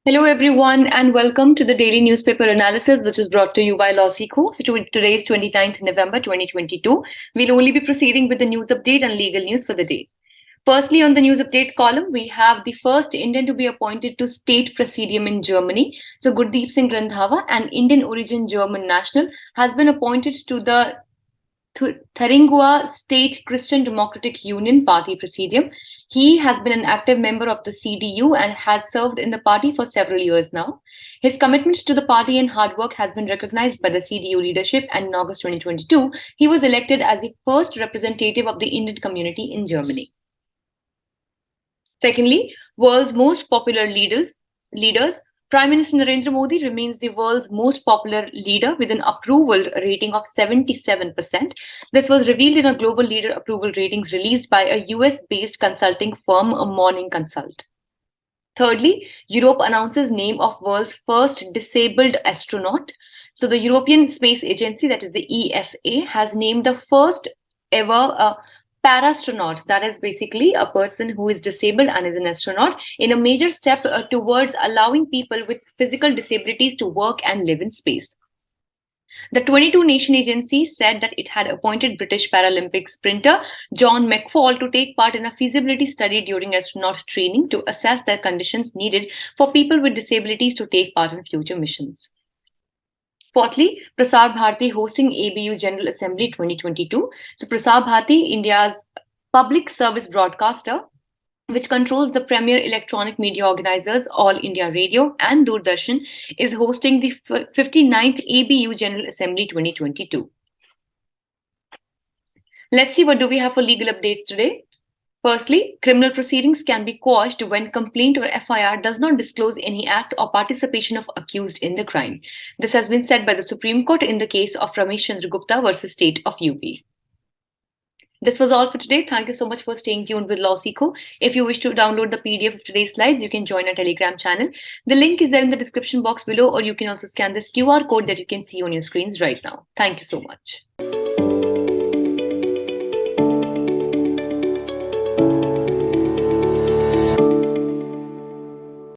Hello, everyone, and welcome to the daily newspaper analysis, which is brought to you by LawSikho. So today is 29th November 2022. We'll only be proceeding with the news update and legal news for the day. Firstly, on the news update column, we have the first Indian to be appointed to state Presidium in Germany. So Gurdeep Singh Randhawa, an Indian origin German national, has been appointed to the Thuringua State Christian Democratic Union Party Presidium. He has been an active member of the CDU and has served in the party for several years now. His commitment to the party and hard work has been recognized by the CDU leadership, and in August 2022, he was elected as the first representative of the Indian community in Germany. Secondly, world's most popular leaders, Prime Minister Narendra Modi remains the world's most popular leader with an approval rating of 77%. This was revealed in a global leader approval ratings released by a US-based consulting firm, Morning Consult. Thirdly, Europe announces name of world's first disabled astronaut. So the European Space Agency, that is the ESA, has named the first ever parastronaut, that is basically a person who is disabled and is an astronaut, in a major step towards allowing people with physical disabilities to work and live in space. The 22-nation agency said that it had appointed British Paralympic sprinter John McFall to take part in a feasibility study during astronaut training to assess the conditions needed for people with disabilities to take part in future missions. Fourthly, Prasar Bharati hosting ABU General Assembly 2022. So Prasar Bharati, India's public service broadcaster, which controls the premier electronic media organizers, All India Radio and Doordarshan, is hosting the 59th ABU General Assembly 2022. Let's see what do we have for legal updates today. Firstly, criminal proceedings can be quashed when complaint or FIR does not disclose any act or participation of accused in the crime. This has been said by the Supreme Court in the case of Ramesh Chandra Gupta versus State of UP. This was all for today. Thank you so much for staying tuned with LawSikho. If you wish to download the PDF of today's slides, you can join our Telegram channel. The link is there in the description box below, or you can also scan this QR code that you can see on your screens right now. Thank you so much.